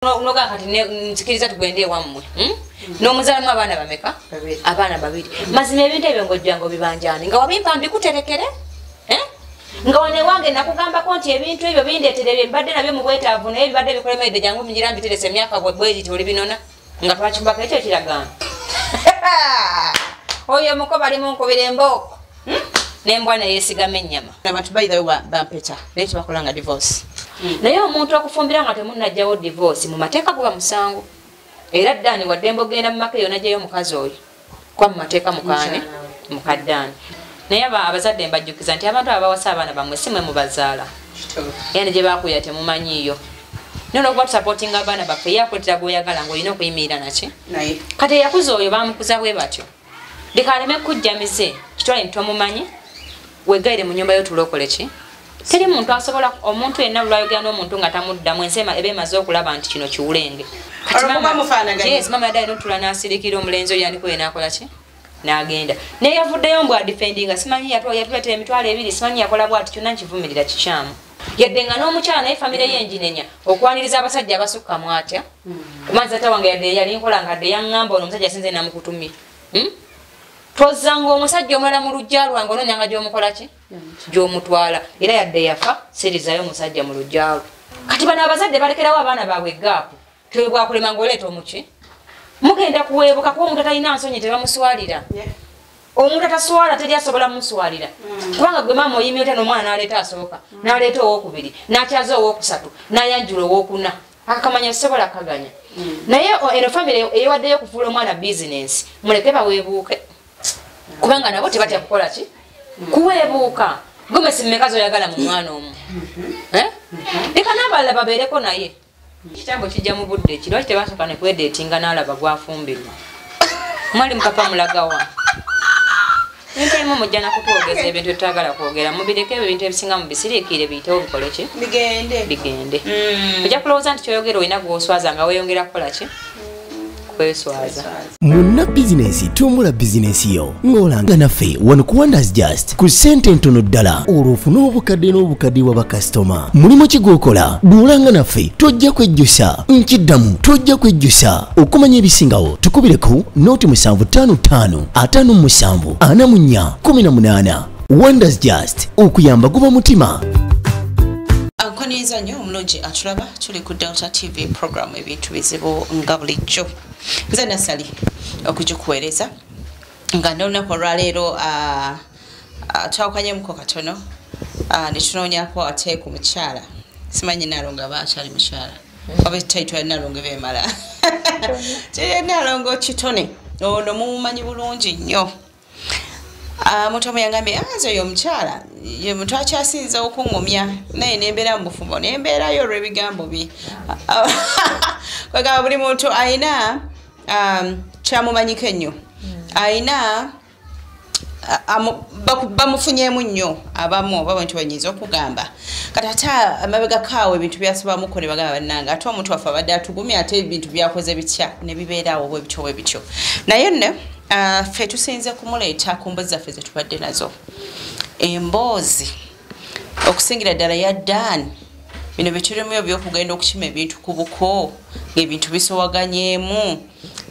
noga kati nzikiriza tugende wammwe n'omuzalamu abaana bameka abaana babiri mazima ebintu ebyo ng'ojjanga obibanjani nga wabimpa mbikuterekere nga wane wange nakugambako nti ebintu ebyo bindeeterere mbadde nabyo mu bwetaavu naye bibadde bikolemeredde jangu mugira mbiterese emyaka bwegiti oli binona nga twakimbako ekyo kiragana oyo muko balimu nkubira embooko nembwa neyeesigama ennyama abantu bayirayo bampeta naye tebakola nga divorce naye omuntu okufumbira nga temunnajjawo divorce mu mateeka guba musango era ddaani wadde mbogenda mu maka eyo najjayo omukazi oyo kuba mu mateeka mukaane mukaddaani naye abazadde mbajjukiza nti abantu abawasa abaana bammwe si mwe mubazaala era ne gye bakuya temumanyiiyo nono okuba tusapootinga abaana baffe eyakuletera gw'oyagala ng'olina okuyimirira naki kati eyakuza oyo bamukuza bwe batyo likaleme kujjamize kitwale ntomumanyi wegaire mu nyumba yo tulokole ki teri muntu asobola omuntu yenna lwayogera n'omuntu nga tamuddamu ensema eba emaze okulaba nti kino kiwulenge yes mama yaddayo notula n'asirikira omulenzi oyo andiko ye n'akola ki n'agenda naye yavuddeyo mbw adifendinga simanyi yatuletera emitwalo ebiri simanyi yakola bwati kyonna nkivumirira kikyamu yadde nga n'omukyala naye famire yenjinenya okwaniriza abasajja abasukka mwatya kumanzi ate wange yadde yali nkola nga dde yaŋŋamba ono omusajja sinze namukutumye tozanga omusajja omulala mu lujja lwange ononyanga gy'omukola ki gy'omutwala era yadde yafa sirizayo omusajja mu lujja lwe kati bano abazadde balekerawo abaana baabwe egaapu tebwakulema ng'oleeta omuki mugenda kuweebuka kuba omuntu atalina nsonyi tebamuswalira omuntu ataswala teri asobola mumuswalira kubanga gwe maama oyimye otya n'omwana n'aleeta asooka n'aleeta owookubiri n'akyaza owookusatu n'ayanjula owookuna akakamanya sisobola kaganya naye eno famire eyewaddeyo okufuula omwana bizinensi muleke baweebuuke kubanga nabo tebatya kukola ki kuweebuuka gomesi mmekazi oyagala mu mwana omu leka n'abalala babeereko naye kitambo kijja mu budde ki lwaki tebasooka ne kwedeetinga n'alaba gwafumbirwa mwali mukapa mulagawa ebintu ebimu mujja nakutwogeza ebintu etutagala kwogera mubireko ebyo ebintu ebisinga mubisiriikire biyitewo bikole ki bigende ojja kulowooza nti kyoyogera olina gwoswaza nga weeyongera kukola ki kweswaza munna bizinensi tumbula bizinensi yo ng'olanga naffe wano ku Wonders Just ku ssente ntono ddala olwo ofune obukadde n'obukadde wa bakasitoma mulimu ki gw'okola bw'olanga naffe tojja kwejjusa nkiddamu tojja kwejjusa okumanya ebisingawo tukubireko nooti 755 57 44 18 Wonders Just okuyamba guba mutima ankoniza nnyo omulungi atulaba tuli ku Delta TV program ebintu bizibu nga bulijjo nze nasali okugikuweereza nga n'olunaku olwaleero twawukanyemuko katono ne tunoonyako ate ku mukyala simanyi nalongo aba akyali mukyala oba etaitwa ya nalongo ebemala teri nalongo kitone ono mumumanyi bulungi nnyo muntu omu yangambye nze oyo omukyala ye muntu akyasinza okuŋŋumya naye nembeera mu bufumbo nembeerayo olw'ebigambo bye kwegamba buli muntu ayina kyamumanyiko ennyo ayina bamufunyeemu nnyo abamu oba bwentu banyinza okugamba kati ate amabegakaawo ebintu byasobamuko ne bagamba bannanga ate omuntu waffe abadde atugumya ate ebintu byakoze bitya ne bibeeraawo bwe bityo naye nne ffe tusinze kumuleeta ku mbozi zaffe zetubadde nazo emboozi okusingira ddala ya ddaani bino byeturimu ebyokugenda okukima ebintu ku buko ng'ebintu bisowaganyeemu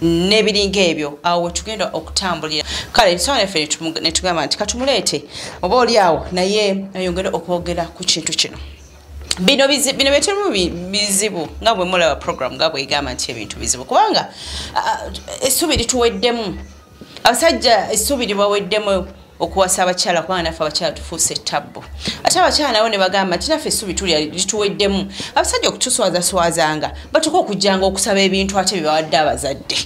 n'ebiringa ebyo awo wetugenda okutambulira kale nsonga ffe netugamba nti katumuleete oba oli awo naye ayongere okwogera ku kintu kino bino byeturimu bizibu nga bwe mulaba program nga bwegamba nti ebintu bizibu kubanga essubi lituweddemu abasajja essubi libaweddemu okuwasa abakyala kubanga naffe abakyala tufuuse ettabbo ate abakyala nabo ne bagamba nti naffe essubi lituweddemu abasajja okutuswazaswazanga batuka okujjanga okusaba ebintu ate byebawadde abazadde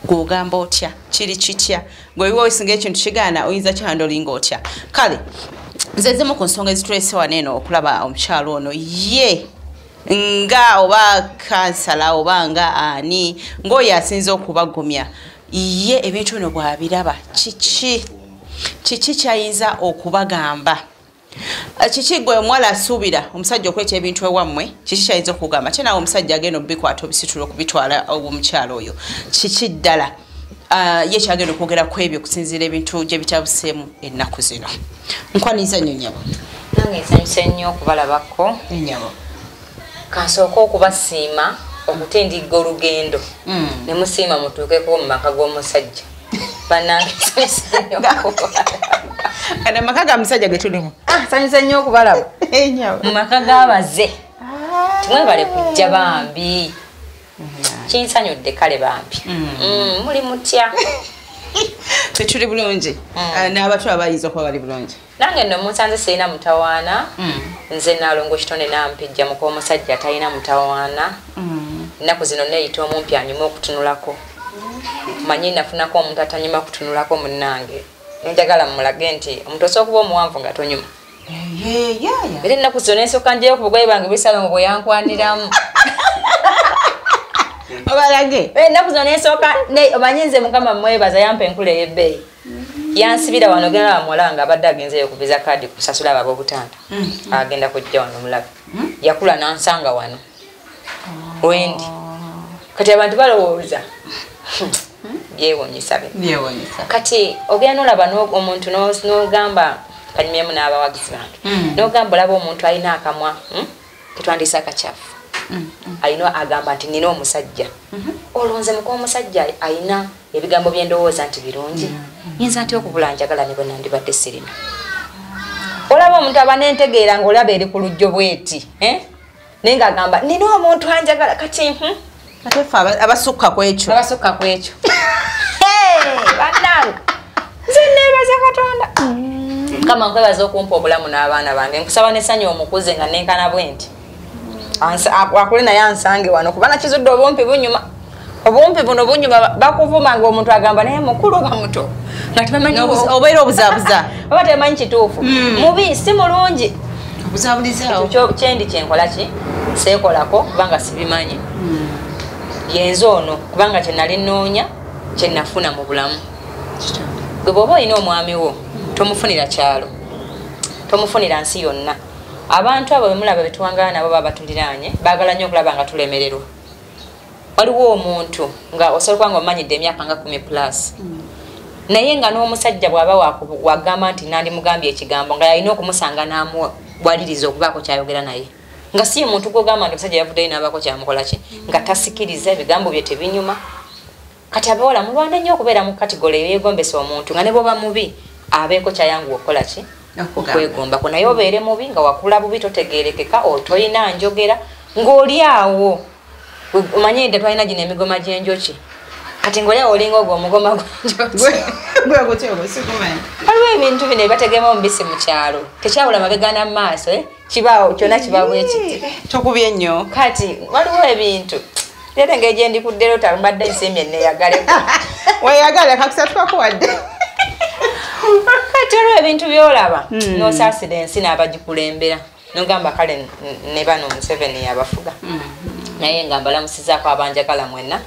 gw'ogamba otya kiri kitya ng'oyiwa osinga ekintu kigaana oyinza kyanda olinga otya kale nze zimu ku nsonga ezitulese wano eno okulaba omukyalo ono ye nga oba kansala oba nga ani ng'oyo asinza okubagumya ye ebintu bino bw'abiraba kiki kyayinza okubagamba kiki gwe omuwala asuubira omusajja okuleeta ebintu ewammwe kiki kyayinza okugamba ate naawe omusajja agenda obikwata obisitula okubitwala omukyalo oyo kiki ddala ye kyagenda okwogera ku ebyo okusinziira ebintu gye bitabuseemu ennaku zino nkwaniza nnyo nnyabo nange nsanyuse nnyo okubalabako ennyabo kansooka okubasiima okutindiga olugendo ne musiima mutuukeko mu maka g'omusajja bannange kana maka ga musajja ge tulimu sanyusa nnyo okubalaba mu maka g'abaze timwebale kujja bambi kinsanyudde kale bambi muli mutya tetuli bulungi n'abatula bayinza okuba bali bulungi nange nno musanze sirina mutawaana nze naalongo kitone nampijja muka omusajja talina mutawaana ennaku zino neeyita omumpi anyuma okutunulako manyi nafunako omuntu atanyuma kutunulako munnange njagala mumulage nti omuntu osobola okuba omuwanvu nga tonyuma era ennaku zino nensooka njeyo ku bugoye bange bisalo bwe yankwaniramu obalage ennaku zino nensooka omanyi nze mukama mwebaza yampa enkula ey'ebbeeyi yansibira wano genda bamuwala nga abadde agenzeyo kuviza kaadi kusasula ab'obutanda agenda kujja wano mulabe yakula nansanga wano wendi kati abantu balowooza byewuunyisa kati ogenda nolaba omuntu n'ogamba kanyumyemu n'abawagizi bantu n'ogamba olaba omuntu alina akamwa ketwandisa akakyafu alina agamba nti nina omusajja olonze muka omusajja alina ebigambo byendowooza nti birungi yinza nti okubula njagala ne bwe nandibadde sirina olaba omuntu aba nentegeera ng'olaba eri ku lujjo bweti naye ng'agamba nina omuntu anjagala kati atefe abasukka ku ekyo bannange nze neebaza katonda kama nkwebaza okumpa obulamu n'abaana bange nkusaba nessanyu omukuze nga nenkana bwe nti akuli naye ansange wano kuba nakizudde obumpi bunyuma obumpi buno bunyuma bakuvuma ng'omuntu agamba naye mukulu oba muto nga tebamanyi obeera obuzaabuza oba tebamanyi kituufu mubi si mulungi obuzaabulizawo kyendi kyenkola ki seekolako kubanga sibimanyi yenze ono kubanga kyenali nnoonya kyenafuna mu bulamu gwe bw'oba olina omwami wo tomufunira kyalo tomufunira nsi yonna abantu abo bemulaba betuwangala nabo baba batuliraanye baagala nnyo okulaba nga tulemererwa waliwo omuntu nga osobola kuba nga omanyidde emyaka nga 10+ naye nga n'omusajja bw'aba wagamba nti nandimugambye ekigambo nga yalina okumusanga n'amuwaliriza okubaako kyayogera naye nga si muntu gwogamba nti omusajja yavuddeyo n'abaako kyamukola ki nga tasikiriza ebigambo bye tebinyuma kati abawala mulwana nnyo okubeera mu kategole eyeegombesa omuntu nga ne bwoba mubi abeeko kyayanguwa okukola ki okwegombako naye obeere mubi nga wakula bubi totegeerekeka otoyina njogera ng'oli awo omanye dde twalina gino emigoma gy'enjoki kati ng'olyawo olinga ogwo omugoma gw'enjoki waliwo ebintu bino ebibategeema omubisi mu kyalo tekyawula mabegana mu maaso kibaawo kyonna kibaawo ekiti tokubye nnyo kati waliwo ebintu era engeri gye ndikuddero tambadde nsimbye neeyagaleko weyagala kakisa twakuwadde kati olwo ebintu byolaba nosaasira ensi n'abagikulembera nogamba kale ne bano Museveni yabafuga naye nga mbalamusizaako abanjagala mwenna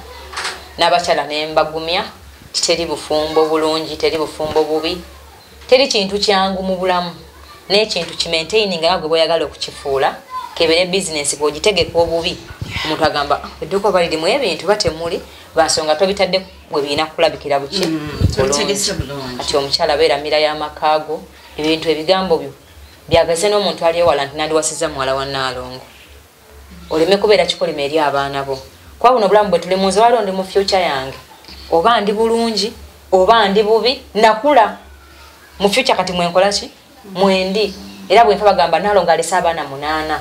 n'abakyala nembagumya teri bufumbo bulungi teri bufumbo bubi teri kintu kyangu mu bulamu n'ekintu kimaintaininga nga gwe bweyagala okukifuula kebere bizinesi bw'ogitegeka obubi omuntu agamba edduuka oba lirimu ebintu batemuli bansonga tobitadde bwe birina kulabikira buki kati omukyala beeramira y'amakaago ebintu ebigambo byo byagaze n'omuntu ali ewala nti nandiwasiza muwala wa Naalongo oleme kubeera kikolima eri abaana bo kuba buno obulamu bwe tuli munze waliwo ndi mu future yange oba ndi bulungi oba ndi bubi nakula mu future kati mwenkola ki mwendi era bwenfa bagamba Naalongo alese abaana 8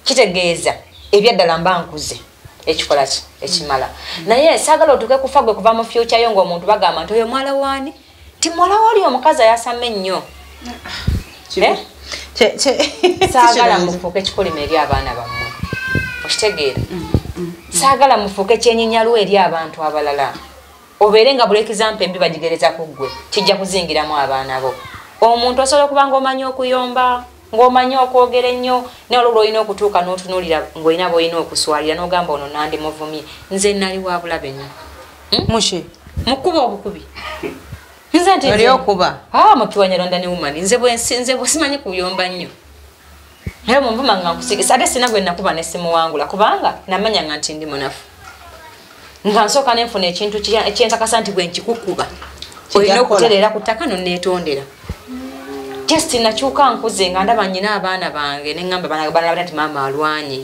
kitegeeza ebyaddala mba nkuze ekikola ki ekimala naye saagala otuke kufa gwe kuva mu future yo ng'omuntu bagamba nti oyo mwala waani ti mwala wali omukazi ayasamme nnyo saagala mufuuke ekikolima eri abaana bammwe okitegeera saagala mufuuke ekyenyinyalwa eri abantu abalala obeere nga buli ekizampa embi bagigereza ku ggwe kijja kuzingiramu abaana bo omuntu osobola okuba ng'omanyi okuyomba ng'omanyi okwogera ennyo naye olwo lw'olina okutuuka n'otunuulira ng'olina bw'olina okuswalira n'ogamba ono nandi muvumye nze nali wa bulabe nnyo muki mukuba obukubi nze nti oli okuba mukiwanyaronda ne wumani nze bwe simanyi kuyomba nnyo naye munvuma nga nkusigisa ate sina gwe nakuba ne simuwangula kubanga namanya nga nti ndi munafu nga nsooka nenfuna ekintu ekyensakasa nti bwe nkikukuba olina okutereera ku ttaka nonneetondera just nakyuka nkuze nga ndaba nnyina abaana bange neŋŋamba bana nti maama alwanye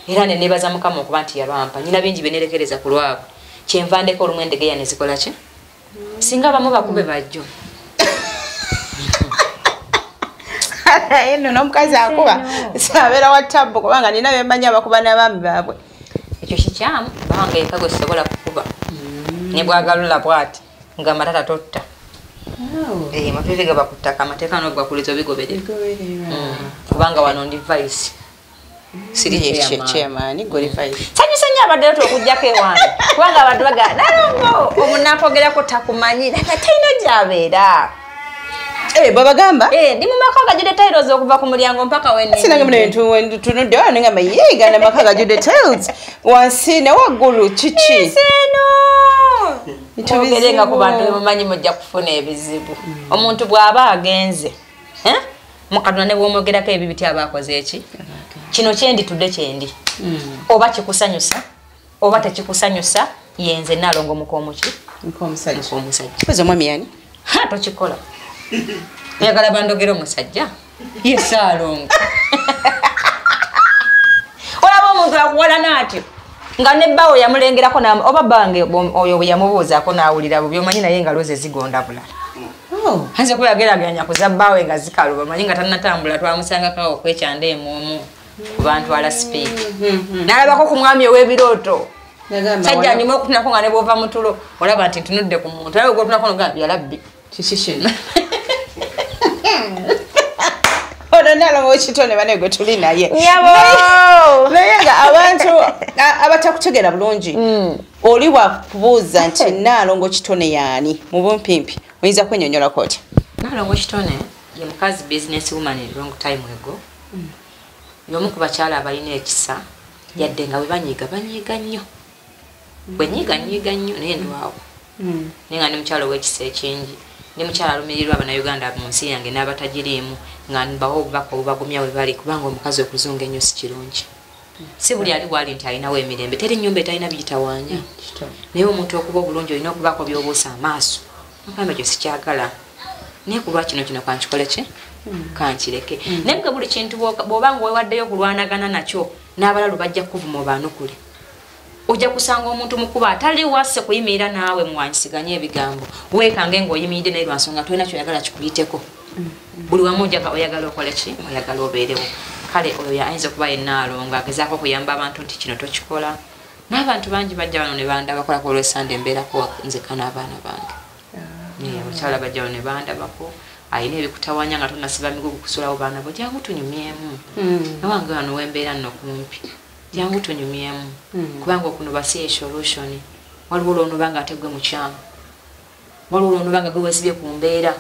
era ne nebaza Mukama okuba nti yabampa nyina bingi benerekereza ku lwabwe kyenva ndeko olumwe endegeya ne zikola ki singa bamu bakube bajjo eno n'omukazi akuba sabeera wa tabbo kubanga nina bemanya abakuba n'abaami baabwe ekyo kikyamu banga ekago sobola kukuba ne bwagalula bwati nga matata totta mapepe gaba ku ttaka amateeka n'ogakuliza obigoberera kubanga wano ndi vice siri chairman goli vice sanyusa nnyo abaddeyo okujjako ewange kubanga abantu bagala nalongo omunaakogerako takumanyi talina gyabeera babagamba ndi mu maka ga Jude Tiles okuva ku mulyango mpaka sinanga mune tunudde wano nengamba yeega na maka ga Jude Tiles wansi ne waggulu kiki tubizenga ku bantu bemumanyi mujja kufuna ebizibu omuntu bw'aba agenze mukaduna ne bw'omwogerako ebibi ti aba akoze eki kino kyendi tudde kyendi oba kikusanyusa oba tekikusanyusa yenze nalongo mukomuki nk'omusajja koze omwami yani tokikola oyagala bandogera omusajja yesaalongo olaba omuntu akuwala naatyo nga nebbawo yamulengerako oba bange oyo bwe yamubuuzaako n'awulira bubi omanyi naye engalo ze zigonda bulala anze kuyageraganya kuzabbaawe nga zikaluba omanyi nga tannatambula twamusangakawo okwekyanda emwomu ku bantu ala sipiiki n'alabako ku mwami ow'ebirooto sajja ndima okutunako nga ne bwova mutulo olaba nti ntunudde ku muntu alabe gwotunako nogaa yalabbi kikikino nalongo wekitone bane gwe tuli naye naye nga abantu abatakutegera bulungi oli wakubuuza nti nalongo kitone yaani mu bumpimpi oyinza kwenyonyolako otya nalongo kitone ye mukazi business woman long time ago y'omu ku bakyala abalina ekisa yadde nga bwe banyiiga nnyo bwenyiiga nnyo naye ndwawo naye nga ndi mukyala ow'ekisa ekingi ndi mukyala alumirirwa abannayuganda mu nsi yange n'abatagiriimu nga nbawo obubaka obubagumya we bali kubanga omukazi okuzunga ennyo si kirungi si buli ali bwali nti alinawo emirembe teri nnyumba etalina biyitawaanya naye omuntu okuba obulungi olina okubaako by'obuusa amaaso nkamba ekyo sikyagala naye ku lwa kino kankikole ki kankireke naye nga buli kintu bw'oba nga wewaddeyo okulwanagana nakyo n'abalalu bajja kukuvuma obaanukule ojja kusanga omuntu mukuba atali wase kuyimirira naawe mwanyisiganye ebigambo weekange ng'oyimiridde naye lwansonga tolina kyoyagala kikuyiteko buli wamu oyagala okole ki oyagala obeerewo kale oyo ayinza okuba yennaalongo agezaako okuyamba abantu nti kino tokikola n'abantu bangi bajja wano ne bandabako olw'esande embeerako nzeka n'abaana bange abakyala bajja wano ne bandabako ayina ebikutawanya nga tonasiba migugu kusulawo baana bo jangu tunyumyemu nawange wano wembeera nno kumpi jangu tunyumyemu kubanga okunoba si solution waliwo olwonoba nga ate gwe mukyamu waliwo olwonoba nga gwe weesibye ku mbeera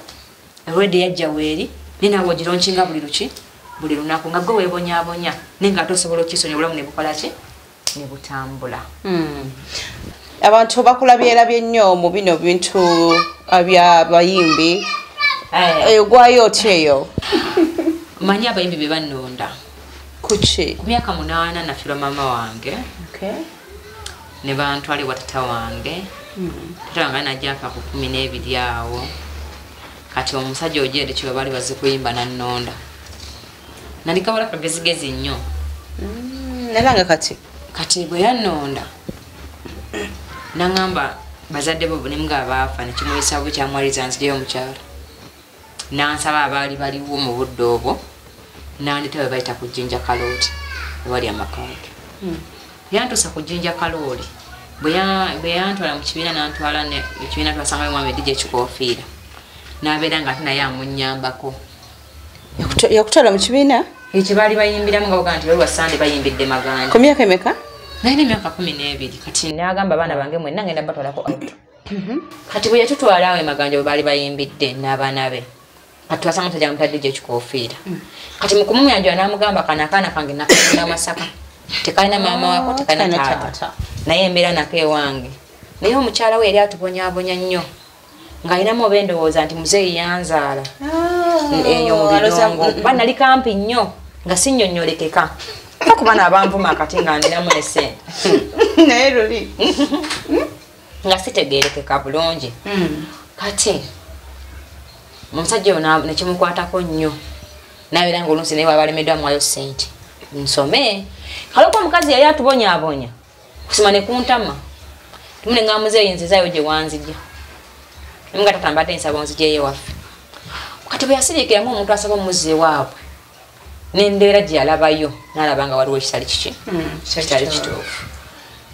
already yajja weeri naye naawe ogironkinga buli lunaku nga gwe weebonyaabonya naye nga tosobola okisonya obulamu ne bukola ki ne butambula abantu bakulabyerabye nnyo mu bino bintu byabayimbi ogwayo otya eyo manyi abayimbi be bannonda kuki ku myaka 8 nafirwa mama wange ne bantwalibwa tata wange tata wange najjaka ku 12 awo kati omusajja ojende kiba bali baze kuyimba nannonda nalikawala kagezigezi nnyo nalanga kati bwe yannonda nangamba bazadde bo ne mga abaafa ne kimuyisa bwe kyamwaliza nzireyo omukyala nansaba abaali baliwo mu budde obwo nandita bwe bayita ku Jjinja Kalooli ewali amakaake yantuusa ku Jjinja Kalooli bwe yantwala mu kibiina nantwala ekibiina twasangayo mwami DJ Kikoofiira n'abeera nga ate naye amunnyambako yakutwala mu kibiina ekyo baali bayimbiramu nga boga nti bali wasande bayimbidde maganja ku myaka emeka nalina emyaka 12 kati nagamba abaana bange mwenna ngenda batwalako auto kati bwe yatutwala awo emaganja bwe baali bayimbidde n'abaana be kati twasanga omusajja mutadde DJ Kikoofiira kati mu kumumyanjula n'amugamba akaana kange nakafuna Masaka tekalina maama wako tekalina taata naye embeera nako ewange naye omukyala we yali atubonyaabonya nnyo ng'alinamu oba endowooza nti muzeeyi yanzaala eyo mu bidongo kuba nali kampi nnyo nga sinnyonnyolekeka kuba n'abanvuma akati nga ndinamu n'essente naye luli nga sitegeerekeka bulungi kati omusajja oyo nekimukwatako nnyo nabeera nga oluusi naye waba alemeddwa mwayo ssente nsome kaloko mukazi yali atubonyabonya kusima ne kuntama tumune ngamuze yinzizayo gye wanzija nga tatambadde nsaba nzijeyo waffe kati bwe yasirikira ng'omuntu asaba omuzze waabwe n'endeera gye yalabayo n'alaba nga waliwo ekitali kiki kitali kituufu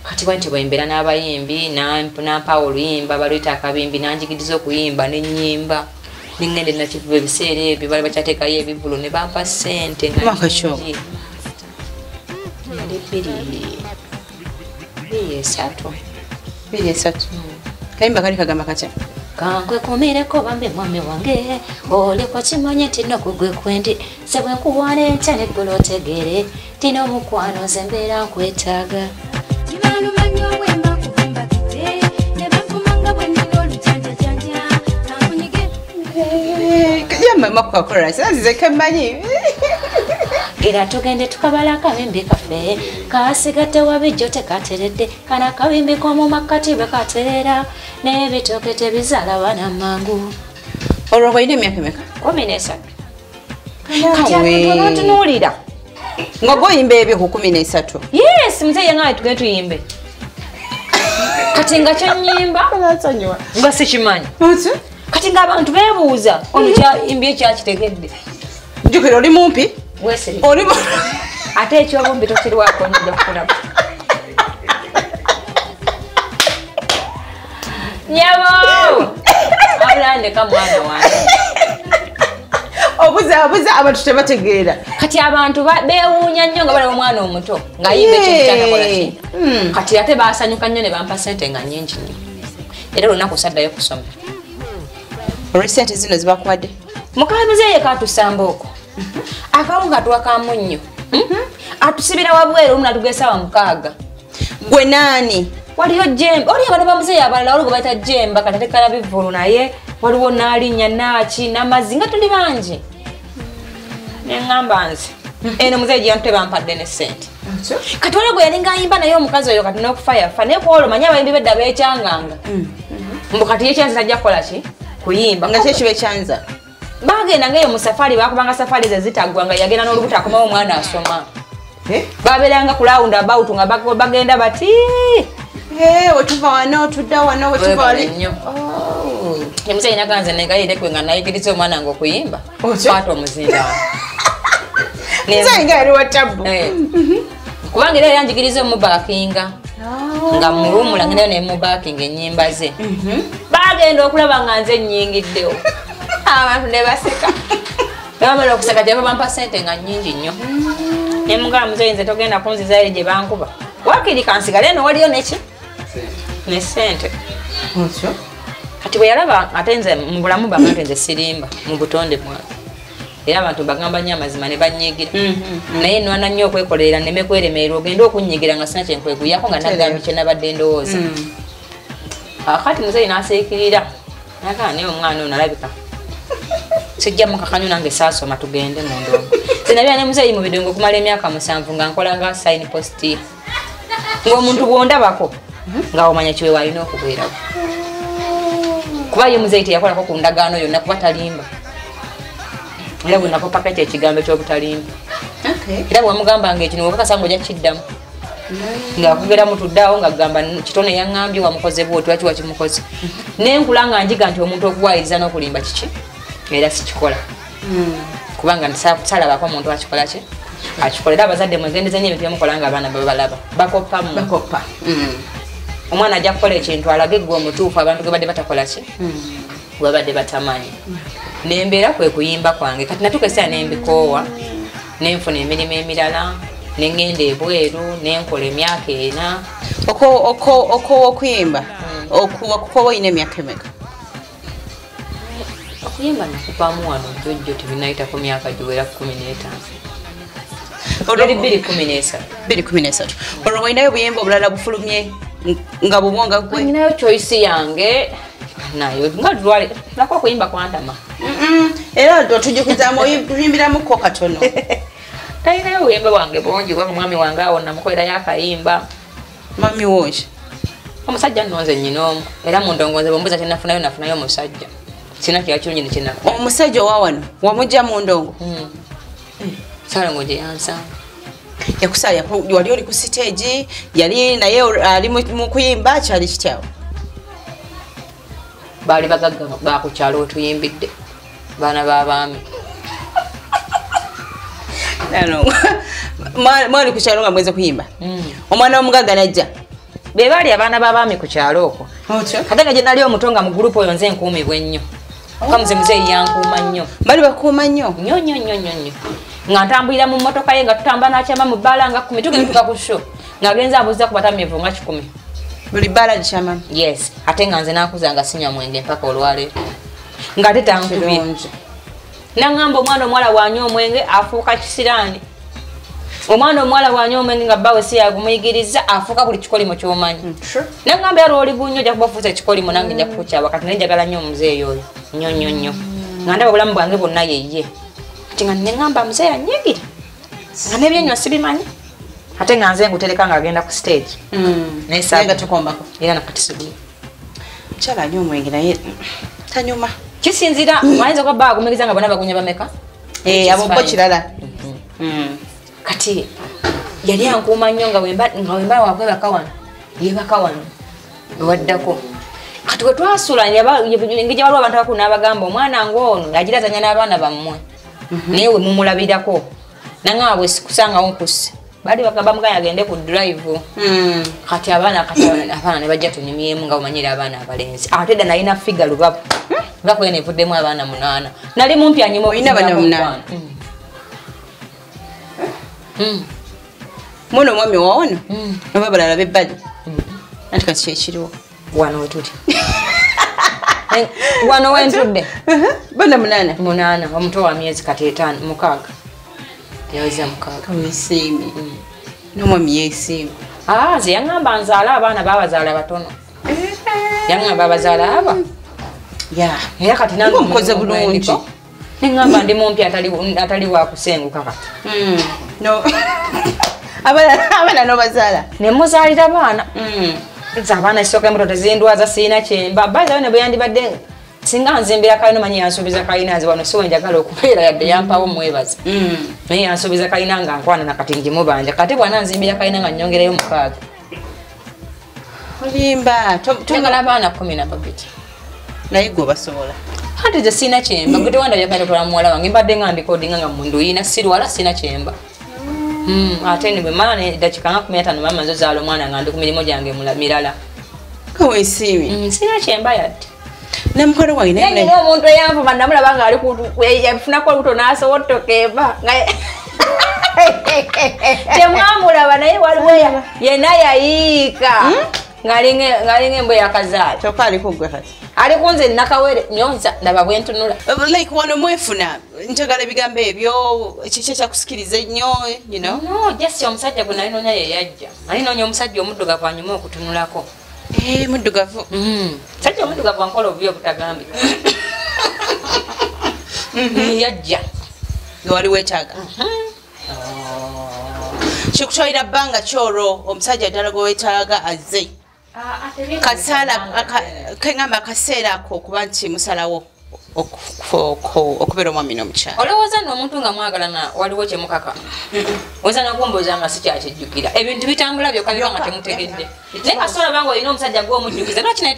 kati bwe nti bwembeera n'abayimbi nampa oluyimba baluyita akabimbi nanjigiriza okuyimba n'ennyimba ningende nakivuba ebiseera ebyo bali bakyateekayo ebivulo ne bampa ssente biri esatu kayimba kali kagamba katya kankwe kumireko bambe mwami wange olekwa kimanye tino kugwe kwendi sebwe nkuwana enkya neggolo otegere tino omukwano ze mbeera nkwetaaga makukakola sinzize kemanyi gira tugende tukabala akabimbi kaffe kasigadde wabijjo tekateredde kana akabimbi k'omu makkati bwe katerera n'ebitooke tebizaala bana mangu olwo balina emyaka emeka 13 kati abantu abatunuulira nga goyimba ebyo ku 13 yes muzeeyi yangawe tugende tuyimbe kati nga kyonyimba nga sikimanyi kati ng'abantu beebuuza ono kyayimbye ekyakitegedde njukira oli mumpi weseri ate ekyobumbi tokirwako njja kukulaba nyabo abulandeka mwana wange obuza abantu tebategeera kati abantu beewuunya nnyo nga balaba omwana omuto ng'ayimba ekyekitakolaki kati ate baasanyuka nnyo ne bampa sente nga nnyingi nnyo era olunaku saddayo kusoma olw'esente zino zibakuwadde mukamuzeeye katusamba okwo akamu katuwa kamunnyo atusibira wabweru omu natugesa wa 6 gwe naani waliyo jemba oli abantu bamuzeeye abalala waliwo bayita jemba katatekala bivulu naye waliwo naalinya naaki n'amazzi nga tuli bangi neŋŋamba nze eno muzeeye gye yantute bampadde ne ssente kati waliwo gwe yalinga ayimba naye omukazi oyo kati n'okufa yafa naye kuolwo manyi abayimbi bedda beekyanganga mbu kati yekyanza tajja kukola ki kuyimba nga kyekiba ekyanza bagenda ngaeyo mu safari bakubanga safari ze zitaggwa nga yagenda n'olubuto akomawo omwana asoma babeeranga ku lawundi about nga bagenda bati wetuva wano tudda wano wetuva wali nnyo emuzeeyi naganze negayirekwe nga nayigiriza omwana nga okuyimba kwata omuzinda muzeeyi nga yali wa tabu kubanga era yanjigiriza omubakinga nga mulumula ngendayo nemubakinga ennyimba ze bagenda okulaba nga nze nnyingiddewo abantu ne baseka bamala okuseka gyaba bampa ssente nga nnyingi nnyo nemugamba muzeeyi nze togenda kunzizayo gye bankuba wakiri kansigale eno waliyo neki ne ssente kati bwe yalaba ate nze mu bulamu banga nti nze sirimba mu butonde bwange era abantu bagamba nnyo amazima ne bannyigira naye nwana nnyo okwekolerera nneme kweremerera ogende okunnyigira nga sina kyenkweguyako nga nagambye kye nabadde ndowooza kati muzeeyi n'aseekirira nagaa naye omwana ono alabika sijjamu kakanyu nange saasoma tugende mu ndongo zinabira ne muzeeyi mu bidongo okumala emyaka 7 nga nkola nga sign post ng'omuntu bwondabako nga omanya kiwe walina okubeerawo kuba ye muzeeyi teyakolako ku ndagaano yonna kuba talimba era bwe nako paketi ekigambo eky'obutalimba era bwamugambanga ekino wekakasa nga ojja kiddamu ng'akugera mutuddeawo nga gamba kitone yaŋŋambye wamukoze bwoti lwaki wakimukoze nenkula nga njiga nti omuntu okuwayiriza n'okulimba kiki era sikikola kubanga salabako omuntu akikola ki akikolera abazadde mwegendeze nyo ebintu byemukola nga abaana babalaba bakoppamu omwana ajja kukola ekintu alage gwe omutuufu abantu ge badde batakola ki gwe badde batamanyi nembeera kwe kuyimba kwange kati natuuka esaa nembikoowa nenfuna emirimu emirala nengenda ebweru nenkola emyaka 4 okoowa okuyimba okukowa olina emyaka emeka okuyimba nakuvaamu wano jjojjo tebinayitako myaka giwera 15 213 olwo walinayo obuyimba obulala bufulumye nga bubwonga gwe ninayo choice yange nayo nga lwali nako okuyimba kwantama era otujukizaamu oyimbiramuko katono talinayo obuyimba bwange bungi kubanga mwami wange awo namukolerayo akayimba mami woki omusajja nnonze nnyina omu era mu ndongoze bwembuza nafunayo omusajja sina kyakirungi nekinafa omusajja owa wano wamugja mu ndongo salongo gye yansanga yakusala wali oli ku stage yali naye ali mu kuyimba kyali kityawo bali bagagga bakukyalo otuyimbidde baana b'abaami mwali ku kyalo nga mweze kuyimba omwana w'omugagga najja be baali abaana b'abaami ku kyalo okwo kate nga gye nali omuto nga mu gurupu oyo nze nkuumibwa ennyo kamuze muzeeyi yankuuma nnyo bali bakuuma nnyo nnyo nga ntambulira mu mmotoka ye nga tutambula n'akyama mu bbaala nga 10 tugentuka ku sho ng'agenza abuuza ku batamiivu nga 10 buli bbaala likyamamu yes ate nga nze naakuza nga sinywa mwenge mpaka olwaleero ng'ate tankubye naŋŋamba omwana omuwala wanywa omwenge afuuka kisiraani omwana omuwala wanywa omwenge nga bbawe si yagumuyigiriza afuuka buli kikolimo ky'omanyi naŋŋamba yali oli bunnyo ojja kuba ofuusa ekikolimo nange nja kukukyaba kati naye njagala nnyo omuzeeyi oyo nnyo nga ndaba obulamu bwange bwonna yeye kati nga neŋŋamba muzeeyi anyigira nga n'ebyenywa sibimanyi ate nga nze ngutereka ng'agenda ku stage nga tukombako era nakati sigulu kyala anywa omwenge naye tanyuma kisinzira ayinza kuba bba agumiriza nga bonna bagunya bameka abo bo kirala kati yali ankuuma nnyo nga wemba wakwebaka wano yebaka wano ewaddako kati we twasula ngija waliwo abantu abakulu n'abagamba omwana ng'ono agirazanya n'abaana bammwe naye we mumulabirako naŋŋaba bwe sikusangawo nkusse baali bagamba mugaya agende ku drive kati abaana ne bajja tunyumyemu nga bamanyira abaana abalenzi ate dda nalina figa lubabu ngakuye nevuddemu abaana 8 nali mumpya nyuma olina bana 8 muno omwami wawono oba balala bebbali anti kati kyekiriwo wano wetuli wano wentudde bana 8 omuto wa myezi kati 5 6 yaweza 6 wesiimi n'omwami yeesiimi ze yaŋŋamba nzaala abaana babazaala batono yaŋŋamba abazaala aba era kati nange omukoze bulungi neŋŋamba ndi mumpi atali wakusenguka kati abaana nobazaala nemuzaalira baana abaana esooka embuto tezindwaza siina kyemba bazawe ne bwe yandibadde singa nzimbira kalina manyi yansuubiza kalina nze wano siwe njagala okubeera yadde yampawo mwebaza naye yansuubiza kalina nga nkwana nakati ngimubanja kati bwana nzimbira kalina nga nnyongerayo 6 olimba njagala abaana 10 na babiti naye gwe obasobola anti ze siina kyemba gwe tewanda byakaita tola muwala wange mbadde nga ndikodinga nga mundu yina sirwala siina kyemba ate ne bwe mala neddakiika nga 15 mama zo zaala omwana nga ndi ku mirimu gyange mirala kawesiimi siina kyemba yadde namukono wange naye omuntu eyanvuma namulaba nga ali yafunako oluto n'asowottoka eba temwamulaba naye waliwo yenna yayiika ng'alinga embwa yakazaala kyokka aliko gwe kati ali kunze nakawere nyonza ndaba bwentunula like wano mwefuna njagala ebigambo ebyo kiki kyakusikiriza ennyo no just omusajja gwe nalinoonya ye yajja nalinoonya omusajja omuddugavu anyuma okutunulako muddugavu sajja omuddugavu ankola obubi obutagambika yajja wali weetaaga kikutwalira bbanga kyolwo omusajja ddala gwe weetaaga azze kengamba akaseera ako okuba nti musalawo okubeera omwami n'omukyala olowooza n'omuntu nga mwagalana waliwo kyemukaka oyinza nakumbuuza nga si kyakijjukira ebintu bitambula byokka biba nga temutegedde naye kasobola banga olina omusajja gw'omujjukiza lwaki naye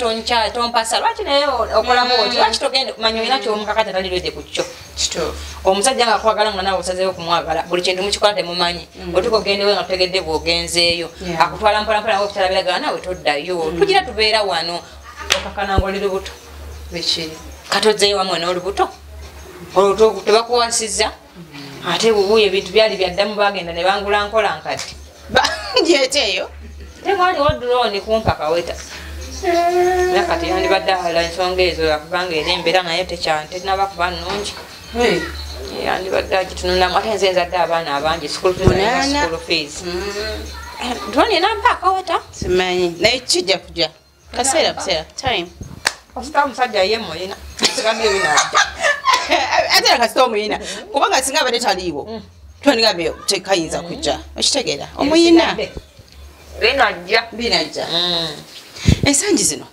tompasa lwaki naye okolamu oti lwaki togenda manya olina kyomukaka tatalirwedde ku kyo omusajja nga akwagala nga nawe osazeewo okumwagala buli kintu mukikola temumanyi otuka ogendewo nga tutegedde bw'ogenzeeyo akutwala mpolampola nawe okutalabiragala nawe toddayo tugira tubeera wano okakananga oli lubuto kati ozzeeyo wamu n'olubuto olubuto tebakuwasizza ate bubuuyo ebintu byali byaddamu bagenda ne bangula nkola nkadde gyeteeyo tewaliwo drone kumpa kaweta naye kati yandibadde ala ensonga ezo akubanga era embeera naye tenaba kuba nnungi yandibadde agitunulamu ate nze nzadde abaana abangi school fees drone enampa akaweta simanyi naye kijja kujja kaseera buseera time osita omusajja ye mulina sigambye binajja ate nakasita omuyina kubanga singa abadde taliiwo twandingambye tekayinza kujja okitegeera omuyina binajja ensangi zino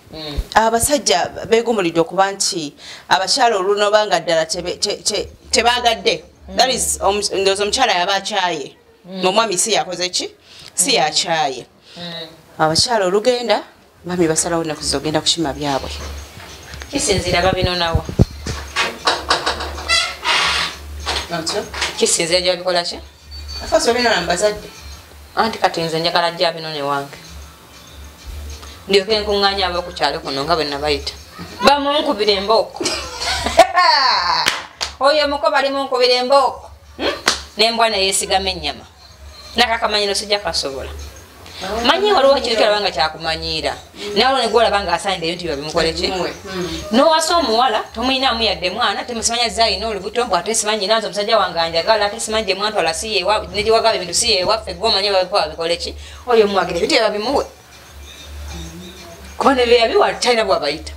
abasajja begumulidde okuba nti abakyala olunobanga ddala tebagadde ndowooza omukyala yaba akyaye omwami si yakoze ki si yakyaye abakyala olugenda bami basalawo ennaku zogenda kukima byabwe kisinzira babinonawo kisinzira gyabikola ki afaso binona mbazadde anti kati nze njagala jja binone wange ndyoke nkuŋŋaanya ab'okukyalo kuno nga bwe nabayita bamunkubira embooko oyo muko balimunkubira embooko nembwa neyeesigama ennyama nakakamanyiro sijja kasobola manyi waliwo ekintu kyalabanga kyakumanyiira naye olwo negwolaba nga asaanidde ebintu byabimukoleki nowasa omuwala tomuyinaamu yadde mwana temusimanya zayina olubuto mbw ate simanyi nanze omusajja wange anjagala ate simanyi gye mwantwala negiwagaba ebintu si yewaffe gwomanyi babikoleki oyo muwagira ebintu byabimuwe kuba nebeyabiwa talina bwabayita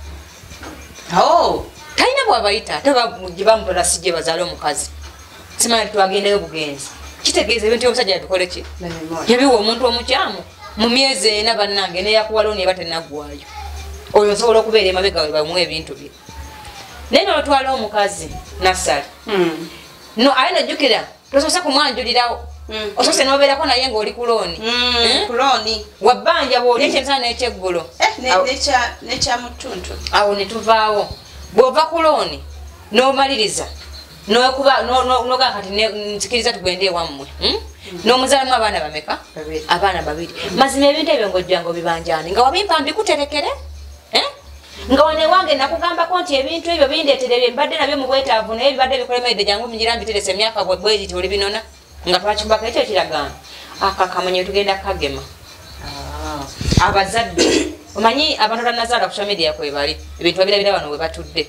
talina bwabayita ate gyebamutola si gye bazaala omukazi simanyi twagendeyo bugenzi kitegeeza ebintu omusajja yabikoleki yabiwa omuntu omukyamu mu myezi ena bannange neyakuwalo neba tenaggwayo oyo nsobola okubeera emabega we bamuwa ebintu bye naye nolutwala omukazi nassala no aye nojjukira tosoose kumwanjulirawo osoose nobeerako naye ngaoli kulooni wabbanja bwoli ekyemisana n'ekyeggulo nekyamutuntu awo netuvaawo bw'ova kulooni n'omaliriza noga kati nzikiriza tugende ewammwe n'omuzaalamu abaana bameka abaana 2 mazima ebintu ebyo ng'ojjanga obibanjani nga wabimpa mbikuterekere nga wane wange nakugambako nti ebintu ebyo bindeetere mbadde nabyo mu bwetaavu naye bibadde bikolemeredde jangu mugira mbiterese emyaka bwegiti oli binona nga twakimbako ekyo kiragaana akakamanya tugenda kagema abazadde omanyi abantu banazaala ku social media kwebali ebintu babirabira wano we batudde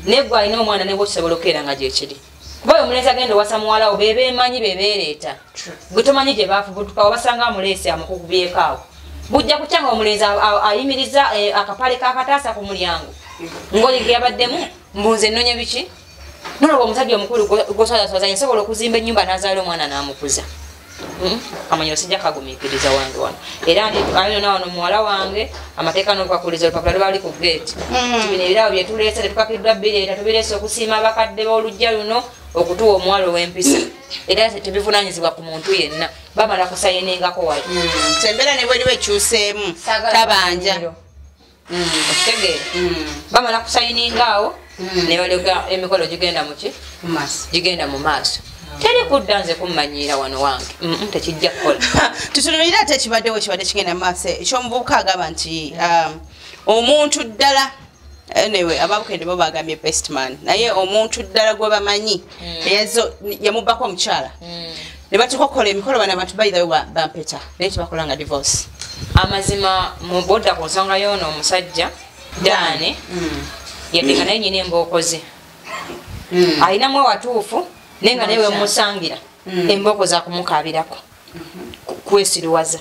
negwe alina omwana nebwe okisobola okukeera nga gyekiri kuba oyo omulenzi agenda owasa muwalawo bebeemanyi bebeereeta gwe tomanyi gye baafubutuka wabasanga amuleese amukukubyeko awo bujja kukyanga omulenzi ayimiriza akapale kakataasa ku mulyango ngoli ge yabaddemu mbunze nnonye biki noloba omusajja omukulu goswazasoza yasobola okuzimba ennyumba n'azaala omwana n'amukuza amanyiro sijja kagumiikiriza wange wano era alina wano muwala wange amateeka n'okukakuliza olupapula lwali ku geeti bino ebirabo byetuleese tetukakiddwa bireeta tubireese okusiima abakadde b'olujja luno okutuwa omuwala ow'empisa era tebivunanyizibwa ku muntu yenna bamala kusayiningako wali embeera ne bweriwo ekyuseemu tabanja okitegeera bamala kusayininga awo ne balyoka emikolo gigenda muki gigenda mu maaso teri kudda nze kummanyiira wano wange tekijja kukola tutunulire ate ekibaddewo ekibadde kigenda mu maaso ekyomuvubuka agamba nti omuntu ddala anyway ababukende bo bagambye bestman naye omuntu ddala gwe bamanyi yamubbako omukyala ne batuuka okukola emikolo bana abantu bayirayo bampeta naye tebakola nga divorce amazima mu bodda ku nsonga y'ono omusajja daane yaddenga naye nyina embooko ze alinamu awatuufu naye nga naye wemusangira embooko zakumukaabirako kwesiruwaza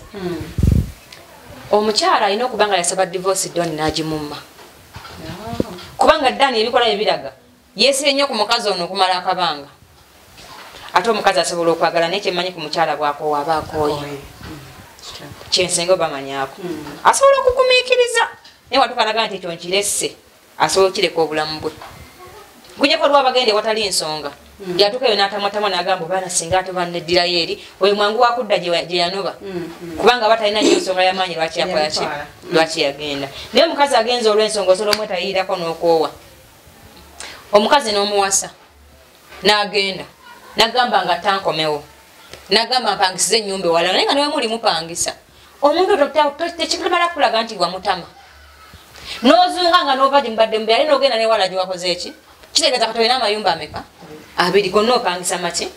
omukyala alina okuba nga yasaba divorce doni n'agimumma kubanga ddaani ebikola ebiraga yeesire nnyo ku mukazi ono okumala akabanga ate omukazi asobola okwagala naye kyemmanyi ku mukyala bwakoowa aba akooye kyensenga obamanyako asobola okugumiikiriza naye watukanaga nti ekyo nkiresse asobola okireka obulamu bwe gunyeko lwabagende watali ensonga yatuuka eyo n'atamwatamwa n'agamba obaana singa ate banneddirayo eri oyo mwangu wakudda gye yanoba kubanga batalina nyo ensonga y'amaanyi lwaki yakolaki lwaki yagenda naye omukazi agenza olw'ensonga osobola omwetayirirako n'okoowa omukazi n'omuwasa n'agenda n'agamba nga tankomewo n'agamba mpangisize ennyumba ewala naye nga newe muli mupangisa omuntu tekimala kulaga nti wamutama n'ozunga nga n'ova gye mubadde mubere ale n'ogenda newala gye wakoze eki kitegeeza kati olina amayumba ameka 2 gonna opangisa maki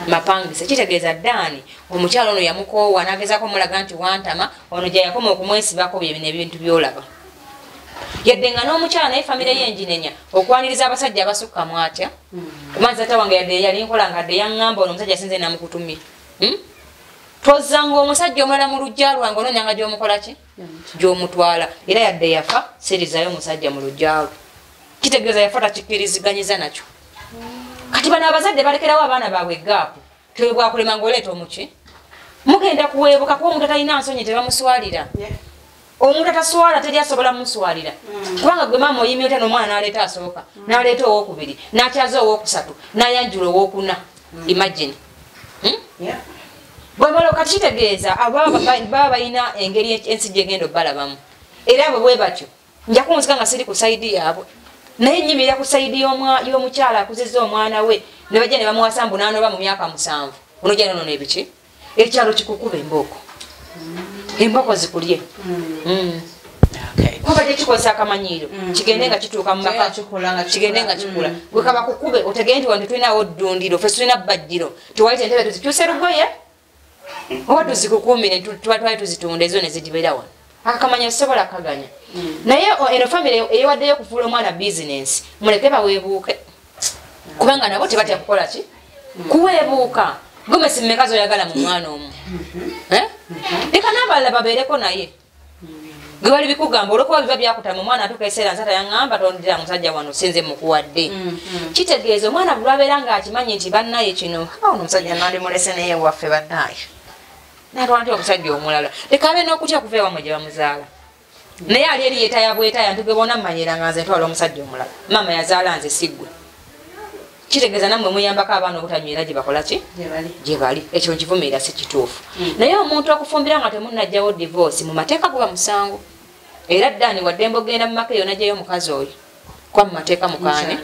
mapangisa kitegeeza ddaani omukyalo ono yamukoowa n'agezaako omulaga nti wantama ono gye yakoma okumwesibako byebino ebintu byolaba yadde nga n'omukyala naye famire yenjinenya okwaniriza abasajja abasukka mwatya kumanzi ate wange yadde yali nkola nga dde yaŋŋamba ono omusajja sinze namukutumye tozanga omusajja omulala mu lujja lwange onoonyanga gy'omukola ki gy'omutwala era yadde yafa sirizayo omusajja mu lujja lwe kitegeeza yafa takikiriziganyiza nakyo kati bano abazadde balekerawo abaana baabwe egaapu tebwakulema ngaoleeta omuki mugenda kuweebuka kuba omuntu atalina nsonyi tebamuswalira omuntu ataswala teri asobola muswalira kubanga gwe maama oyimye otya n'omwana n'aleeta asooka n'aleeta owokubiri n'akyaza owokusatu n'ayanjula owokuna imagine bwemala okakitegeeza baba balina engeri ensi gyegenda obbalabamu era abo bwe batyo nja kunzika nga siri ku sayidi yaabwe naye nyimirira ku sayidi y'omukyala akuzizza omwana we ne bajja ne bamuwasa mbu n'anoba mu myaka 7 ono gya nono ebiki ekyalo kikukuba emboko zikulye kuba tekikozesa akamanyiiro kigende nga kituuka mu maka kigende nga kikula gwe kaba kukube otegere nti wano tulinawo ddundiro fe tulina bbajjiro tiwali entebe tuzikyuse lugoye oba tuzikukuumire tuba twali tuzitunda ezo ne zidibera wano akamanyiiro sisobola kaganya naye eno famire eyewaddeyo okufuula omwana bizinensi muleke baweebuuke kubanga nabo tebatya kukola ki kuweebuuka gomesi mmeka zoyagala mu mwana omu leka n'abalala babeereko naye gwe bali bikugamba olwokuba biba byakutama omwana atuuka ekiseera nsata yaŋŋamba tondira musajja wano sinze mukuwadde kitegeeza omwana bwe lwabeera ng'akimanyi nti bannaye kino ono omusajja nandimulese naye waffe bannaye nalwa nti omusajja omulala leka abe n'okutya kuva ewamwe gye bamuzaala naye ali eri yeetaya bwetaya nti gwe bona mmanyira nga nze ntwala omusajja omulala maama yazaala nze siggwe kitegeeza nammwe muyambako abaana obutanywera gye bakola ki gye bali ekyo nkivumirira si kituufu naye omuntu okufumbira nga temunnajjawo divorce mu mateeka guba musango era ddaani waddembe ogenda mu maka eyo najjayo omukazi oyo kwa mu mateeka mukaane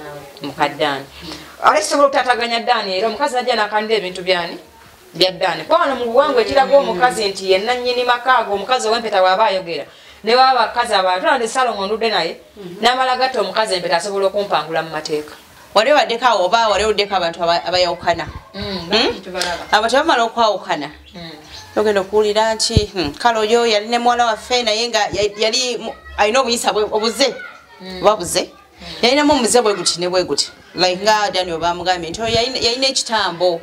mukaddaani ate kisobola okutataganya ddaani era omukazi najja nakandira ebintu byani bya ddaani kwa wano mu buwangwa ekiraga omukazi nti yenna nnyini maka ago omukazi ow'empeta bw'aba ayogera ne baba bakazi abatulande Salomo ndudde naye n'amala gatta omukazi empeta asobola okumpangula mu mateeka wali waddeko oba wali oddeko abantu abayawukana abantu bamala okwawukana ogenda okuwulira nti kale oyo yali ne muwala waffe naye nga yali alina obuyisa obuze oba buze yalinamu omuze bwe guti ne bwe guti like nga Daniel bamugambye nti yalina ekitambo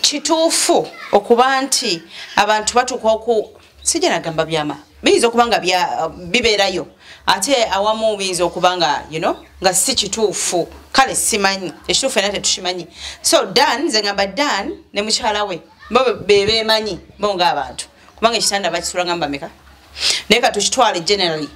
kituufu okuba nti abantu batuuka sijja nagamba byama biyinza okuba nga bibeerayo ate awamu biyinza okuba nga nga si kituufu kale simanyi ekituufu era tetukimanyi so Dan nze ngamba Dan ne mukyala we bo bebemanyi bo ng'abantu kubanga ekitanda bakisula ngamba meka naye katukitwale generally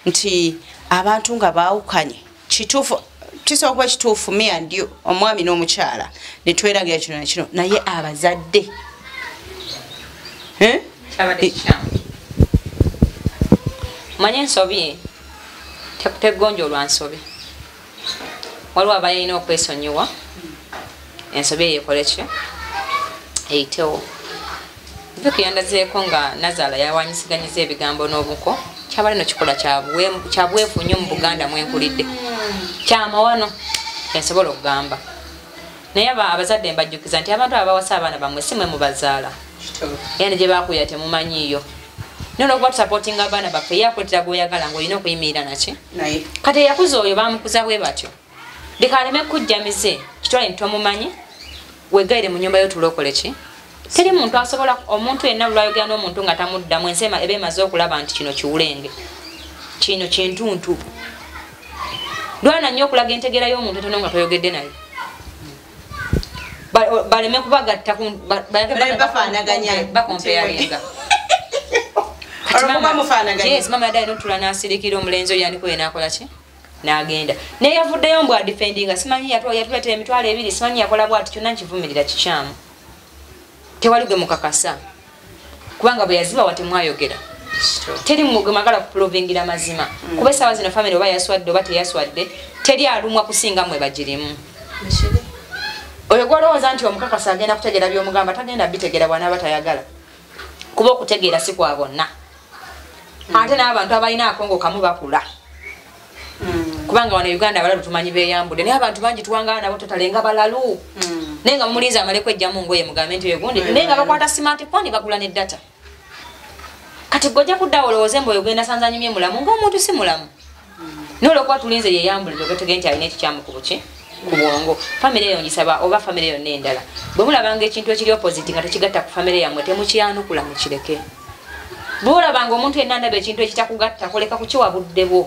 nti abantu nga baawukanye kituufu kisobola kuba kituufu me and you omwami n'omukyala ne tweragira kino nakino naye abazadde manye ensobi tegonjoolwa nsobi waliwo abalina okwesonyiwa ensobi eyo ekole ki eyitewo viki yandazeeko nga Nazaala yawanyisiganyiza ebigambo n'obuko kyaba lino kikola kyabwefu nnyo mu Buganda mwenkulidde kyamawano ensobola okugamba naye abazadde mbajjukiza nti abantu abawasa abaana bammwe si mwe mubazaala era ne gye bakuya temumanyiiyo nono okuba tusapootinga abaana baffe eyakuletera gweoyagala ng'olina okuyimirira naki kati eyakuza oyo bamukuza bwe batyo leka aleme kujjamize kitwale ntomumanyi wegaire mu nyumba yotulokole ki teri muntu asobola omuntu yenna lwayogera n'omuntu nga tamuddamu ensi eba emaze okulaba nti kino kiwulenge kino kintuntu lwana nnyo okulaga entegera y'omuntu etono nga toyogedde naye baleme kubagatta bakompeyalinga mama yaddayo notula nasirikira omulenzi oyo yaniko yenakola ki nagenda naye yavuddeyo mbw adifendinga simanyi yatuletera emitwalo 2 simanyi yakola bwati kyonna nkivumirira kikyamu tewali gwe mukakasa kubanga bwe yaziba watemwayogera teri mwagala kuprovingira mazima kuba esaawa zino famire oba yaswadde oba teyaswadde teri alumwa kusinga mwe bagirimu oyo gwalowooza nti omukakasa agenda kutegeera byomugamba tagenda bitegeera bwanaaba tayagala kuba okutegeera si kwa bonna ate n'abantu abalina akongo kamu bakula kubanga wano Uganda abalalu tumanyi beeyambudde naye abantu bangi tuwangala nabo totalenga balalu naye nga mumulinzi amale kwejjamu ngoye mugambe nti egundi naye nga bakwata smartphone bagula ne data kati gojja kudda olowooze mbu ogenda sanzanyumye mulamu ng'omuntu si mulamu n'olwokuba tulinze yeeyambulire ogatege nti alina ekikyamu ku buki ku bwongo famire eyo ngisaba oba famire yonna endala bwe mulabanga ekintu ekiri opposite nga tekigatta ku famire yammwe temukyanukula mukireke bwe olabanga omuntu yenna ndaba ekintu ekitakugatta koleka kukiwa budde bwo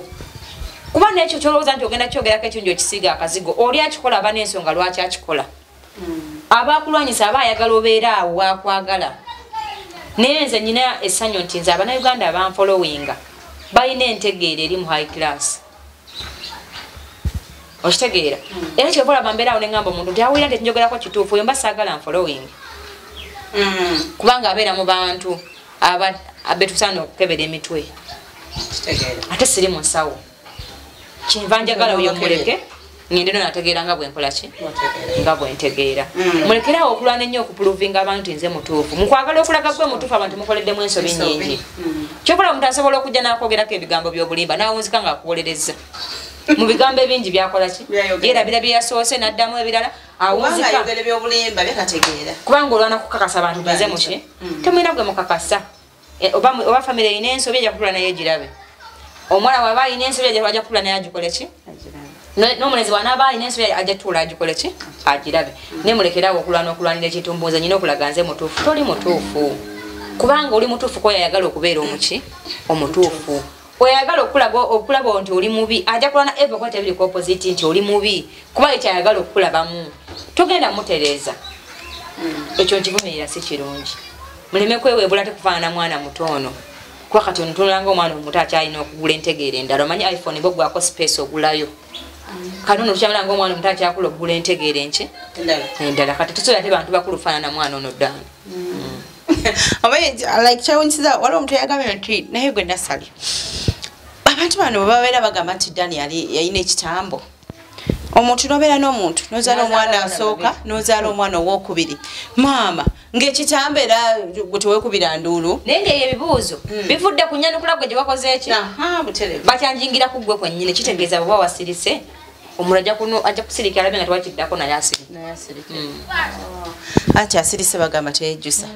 kuba n'ekyo kyolowooza nti ogenda kyogerako ekintu ekisiiga akazigo oli akikola aba n'ensonga lwaki akikola abakulwanyisa aba ayagala obeera awo wakwagala naye nze nyina essanyu nti nze abanayuganda abanfolowinga balina entegeera eri mu high class okitegeera era kyovola bambeera awo neŋŋamba omuntu nti awulira nti njogerako kituufu oyo mba saagala nfolowing kubanga abeera mu bantu abetusaana okukebera emitwe ate siri musawo kyenva njagala oyo muleke ngende nategeera nga bwenkolaki nga bwentegeera mulekerawo okulwana ennyo okupuluvinga abantu nze mutuufu mukwagala okulaga gwe mutuufu abantu mukoleddemu ensobi nnyingi kyokola omuntu asobola okujja n'akwogerako ebigambo by'obulimba n'awunzika ng'akuwolereza mu bigambo ebingi byakolaki yerabira byeyasoose n'addamu ebirala awunzika kubanga olwana kukakasa abantu nze muki temulina gwe mukakasa oba famire erina ensobi ejja kutula naye egirabe omwana waba alina ensobi ajja kutula naye agikoleki n'omulenzi wanaaba alina ensobi ajja tuula agikoleki agirabe naye mulekerawo okulwanira ekitumbuuza nyina okulaga nze mutuufu toli mutuufu kubanga oli mutuufu ko yayagala okubeera omuki omutuufu oyagala okulaba nti oli mubi ajja kulwana eva kwata ebiri ku opposite nti oli mubi kuba ekyayagala okulabamu togenda mutereeza ekyo nkivumirira si kirungi muleme kweweebula tekufaanana mwana mutono kuba kati onutunulanga omwana omuto akyalina okugula entegeera endala omanyi iphone bogwako space ogulayo kati ono tukyamala nga omwana omuto akyakula okugula entegeera enki endala kati tusobola te bantu bakulu faanana mwana ono ddaani like kyawunyisiza waliwo omuntu yagambye nti naye gwe nasali abantu bano bwe babeera bagamba nti dani yalina ekitambo omuntu nobeera n'omuntu nozaala omwana asooka nozaala omwana owokubiri maama ng'ekitambo era gwe tewekubira nduulu naye ngaeyo ebibuuzo bivudde ku nnyanukula gwe gye bakoze eki bakyanjingira ku ggwe kwennyini kitegeeza bweba wasirise omulala ajja kusirika alabe nga tewakiddako naye asirike anti asirise bagamba teyejjusa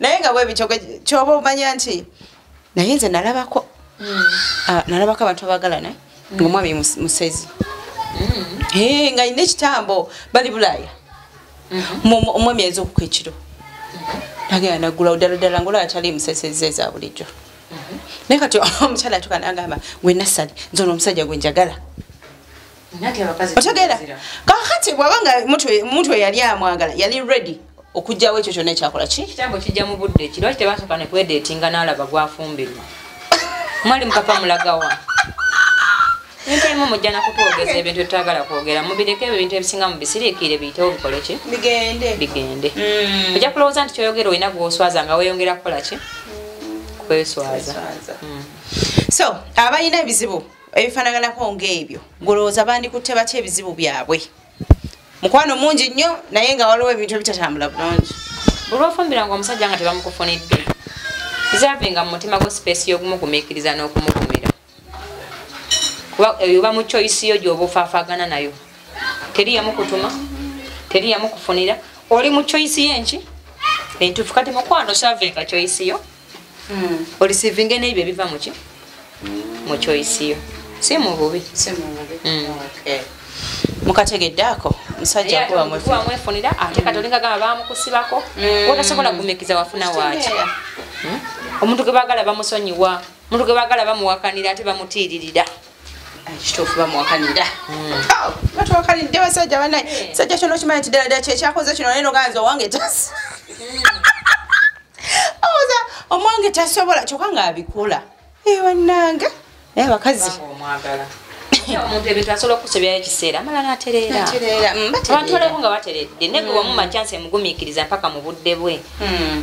naye nga bwebityo kyoba omanya nti naye nze nalabako abantu abagalana ngaomwami musezi nga alina ekitambo bali bulaaya omwami ayinza okuka ekiro nagenda naggulawo ddala ngaolaba atali musesezi eza bulijjo naye kati omukyala atuka nagamba gwe nasali nze ono omusajja gwe njagala otegeera kakati bwabanga omuntu eyali amwagala yali ready okujjawo ekyo kyonna ekyakola ki kitambo kijja mu budde ki lwaki tebasooka ne kwedeetinga n'alaba gwafumbirwa mwali mukapa mulagawa ebintu ebimu mujja nakutwogeza ebintu etutagala kwogera mubireke ebintu ebisinga mubisiriikire biyitewo bikole ki bigende ojja kulowooza nti kyoyogera olina gwoswaza nga weeyongera kukola ki kweswaza so abalina ebizibu ebifaanaganako ng'ebyo ngolowooza bandikutte batya ebizibu byabwe mukwano mungi nnyo naye nga waliwo ebintu ebitatambula bulungi bulwofumbira nga omusajja nga tebamukufunidde zavinga mu mutima gwo space y'okumugumiikiriza n'okumukumira kuba oba mu choice yo gy'oba ofaafaagana nayo teri yamukutuma teri yamukufunira oli mu choice y'enki entuufu kati mukwano savinga choice yo olisivinge n'ebyo ebiva muki mu choice yo si mu bubi mukategeddeako musajja kuba mwefunira ate kati olinga gamba bamukusibako wotasobola kumikiza wafuna waaki omuntu gwe baagala bamusonyiwa omuntu gwe baagala bamuwakanira ate bamutiiririra kituufu bamuwakanira batuwakanidde basajja banaye sajja kyono okimanyi nti ddala kyekyakoze kino naye noganza owange tasi oza omwange tasobola kyokka ng'abikola ewannanga naye abakazi omuntu ebintu asobola okukusebyayo ekiseera amala n'atereera abantu baleko nga bateredde naye gwe wamuma chance emugumiikiriza mpaka mu budde bwe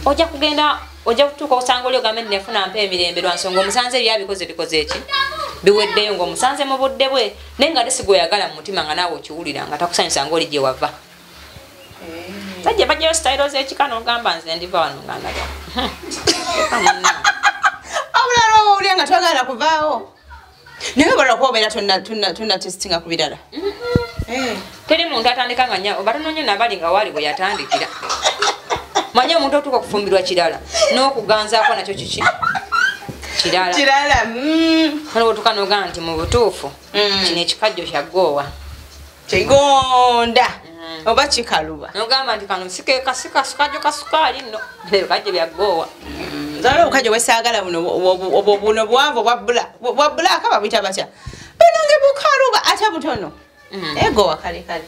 ojja kugenda ojja kutuuka osanga oli ogambe nti nefuna mpa emirembe lwa nsonga omusanze byabikoze bikoze eki biweddeyo ng'omusanze mu budde bwe naye nga tesi gweyagala mu mutima nga naawe okiwulira nga takusanyusa ngaoli gye wava sajja bajjayo sitayiro z'ekika n'ogamba nze ndiva wano nga ndaga obulala oba owulira nga twagala kuvaawo naye obalala kuba obeera tonnatesitinga ku birala teri muntu atandika nga nya oba tononye nabali nga waali bwe yatandikira manye omuntu otuuka okufumbirwa kirala n'okuganzaako nakyo kiki kirala waliwo otuuka n'ogamba nti mu butuufu kino ekikajjo kya goowa kigonda oba kikaluba n'ogamba nti kano sikajjo kasukaali nno ebikajjo bya goowa zala obukajjo bwesaagala buno bwanvu bwa bbulaaka babuyita batya bunonge bukaluba ate butono egoowa kalekale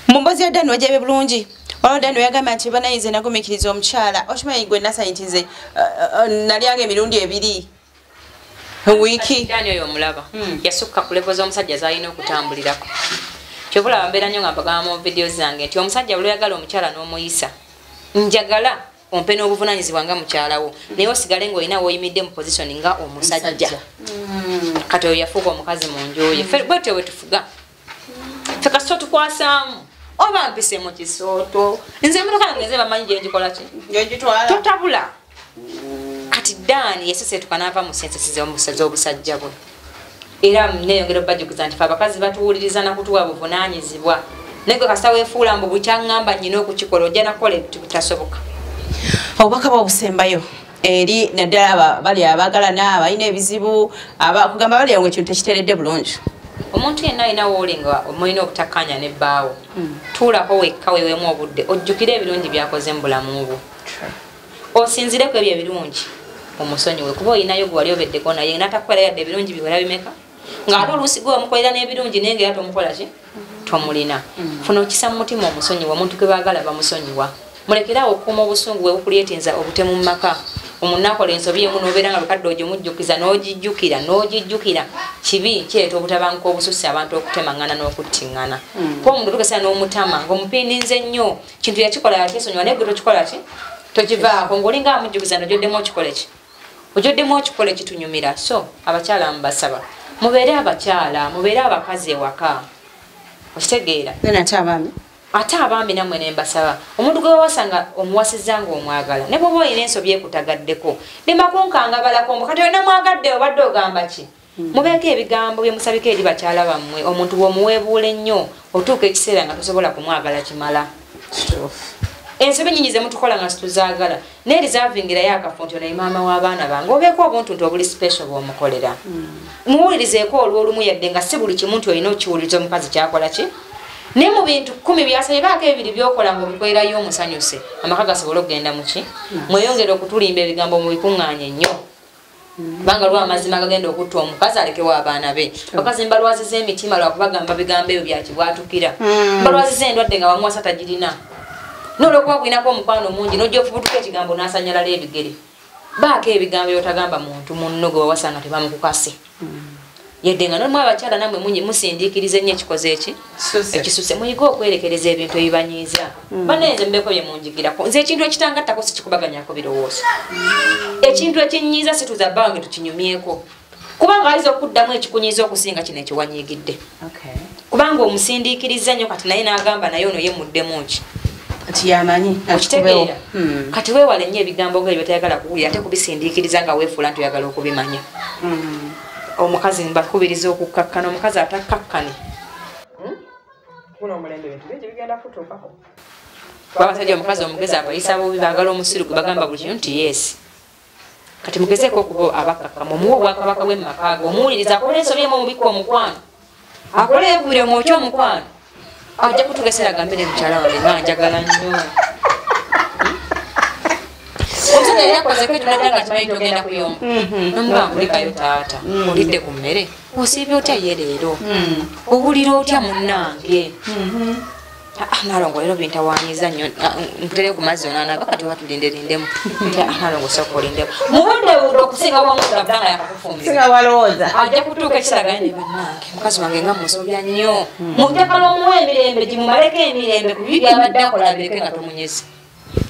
mu mboozi ya dani wajjabe bulungi waliwo dani weyagamba nti banayize nagumiikiriza omukyala okimanyi gwe nasayi nti nze nalyanga emirundi ebiri wiiki dani oyo omulaba yasukka ku levo z'omusajja z'alina okutambulirako kyobula mbeera nnyo nga mbagamba mu vidiyo zange nti omusajja buli oyagala omukyala n'omuyisa njagala ompe n'obuvunanyizibwa nga mukyalawo naye osigale ng'olina woyimidde mu positioni nga omusajja kati oyo yafuuka omukazi mu nju ye bwetyo bwe tufuga ffe kasito tukwasaamu oba mpise mu kisooto nze emotoka yange nze bamanyi gye ngikola ki totabula kati Dani yesesetuka n'ava mu sensesi z'obusajja bwe era neyongera obajukiza nti fe abakazi batuwuliriza nakutuwa buvunaanyizibwa naye gwe kasita weefuula mbu bukyaŋŋamba nnyina okukikola ojja nakola ebintu bitasoboka obubaka bwabusembayo eri naddala bali abagalana abalina ebizibu kugamba bali yange ekintu tekiteredde bulungi omuntu yenna alina woolinga omulina obutakkanya nebbaawo tuulako wekka weewemu obudde ojjukire ebirungi byakoze mu bulamu bwo osinzireku ebyo ebirungi omusonyiwe kuba olinayo gwe wali obeddeko naye natakukola yadde ebirungi biwera bimeka ng'ate oluusi gwe omukolera n'ebirungi naye nga era tomukola ki tomulina funa okisa mu mutima omusonyiwa omuntu gwe baagala bamusonyiwa mulekerawo okuuma obusungu bwe bukulyetinza obutemu mu maka omuntu akola ensobi emu n'obeera nga lukadde ogimujjukiza n'ogijjukira kibi kireeta obutabanguka obususi abantu okutemangana n'okuttiŋŋana kuba omuntu tukesera n'omutama ng'omupindinze nnyo kintu yakikola yakyesonyiwa naye gwe tokikola ki tokivaako ng'olinga amujjukiza nojoddemu okikole ki ojoddemu okikole kitunyumira so abakyala mbasaba mubeere abakyala mubeere abakazi ewaka okitegeera ate abaami nammwe nembasaba omuntu gwe wawasanga omuwasizza ng'omwagala ne bwoba olina ensobi ekutagaddeko limba kunkangabalako mbu kati olina mwagadde obadde ogamba ki mubeeko ebigambo byemusabiko eri bakyala bammwe omuntu bw'omuweebuula ennyo otuuka ekiseera nga tosobola kumwagala kimala ensobi ennyingi zemutukola nga situzaagala naye rizaavingirayo akafu nti onaye maama w'abaana bange obeeko obuntu nti obuli special bw'omukolera muwulirizeeko olw'olumu yadde nga si buli kimu nti olina okiwuliriza omukazi kyakola ki naye mu bintu 10 byasabye baako ebibiri byokola ng'obikolerayo omusanyuse amaka gasobole okugenda muki mweyongere okutulimba ebigambo mu bikuŋŋaanya ennyo kubanga lw'amazima gagenda okutta omukazi alekewo abaana be bakazi mbalwaziza emitima lwakubagamba bigambo ebyo byakibwatukira mbalwaziza endwadde nga bamuwasa tagirina n'olwokuba kulinako omukwano mungi n'ojja ofubutuka ekigambo n'asanyalala ebigere baako ebigambo byotagamba muntu munno gwe wawasa nga tebamukukase yedde nga n'omu abakyala nammwe musindiikiriza ennyo ekikoze ekisuse muyige okwerekereza ebintu ebibanyiiza banenze mbeeko bye munjigirako nze ekintu ekitangattako sikikubaganyako birowoozo ekintu ekinyiiza situza bbange tukinyumyeko kubanga ayinza okuddamu ekikunyiiza okusinga kino ekiwanyiigidde kubanga omusindiikiriza nnyo kati naye n'agamba naye ono ye muddemu ki okitegeera kati weewale nnyo ebigambo nga ebyo tayagala kuwulira ate kubisindiikiriza nga weefuula nti oyagala okubimanya omukazi mbakubiriza okukkakkana omukazi atakkakkane kuno omulembe bintu bingi bigenda kutuukako babasajja omukazi omugezi abayisa bubi baagala omusiru gwe bagamba buli kintu nti yeesi kati mugezeeko okuba abakkakkamu omuwa obwakabaka bw'emmaka ge omuwuliriza akola ensobi emu omubikka omukwano akola ebubire omwokya omukwano ajja kutugesera agambe ne mukyala wange nga njagala nnyo omusajja yali akozeko etunadda nga kimanyi togenda kuyomba nomugamba olikayo taata olidde ku mmere osiibye otya ye leero owulira otya munnange nalongo leero bintawanyiza nnyo nkutere ku mazzi onanaga kati oba tulinderindemu nalongo sooka olindemu muwedde okusinga wamugabda nga yakakufumira ajja kutuuka ekisiraganye ne bannange mukazi wange nga musobya nnyo mutekala omuwa emirembe gimumaleko emirembe ku bibi byabadde akola bireke nga tomunyezi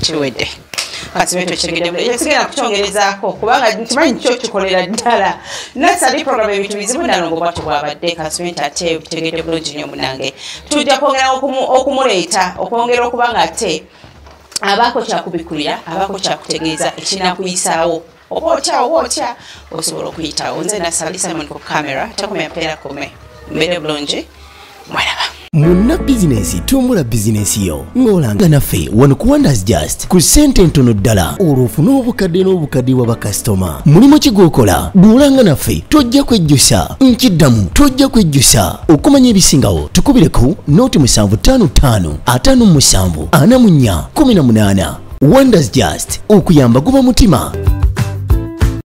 kiwedde kati beto kitegedde sigenda kukyongerezaako kubanga nkimanyi kyo kikolera ddala nasali program ebintu bizibu nalongo bwatyo bwabadde kasumenti ate kitegedde bulungi nnyo munange tujja kwongera okumuleeta okwongera okuba nga ate abaako kyakubikulira abaako kyakutegeeza ekinakuyisaawo oba otya osobola okuyitawo nze nasali Simon ku kamera takomya mpeera kume mbeere bulungi mwalaba Munna bizinesi tumbula bizinesi yo ng'olanga naffe wano ku Wonders Just ku ssente ntono ddala olwofuna obukadde n'obukadde wa bakasitoma mulimu kigwokola duulanga naffe tojja kwejjusa nkiddamu tojja kwejjusa okumanya ebisingawo tukubireko nooti 755 57 44 18 Wonders Just okuyamba guba mutima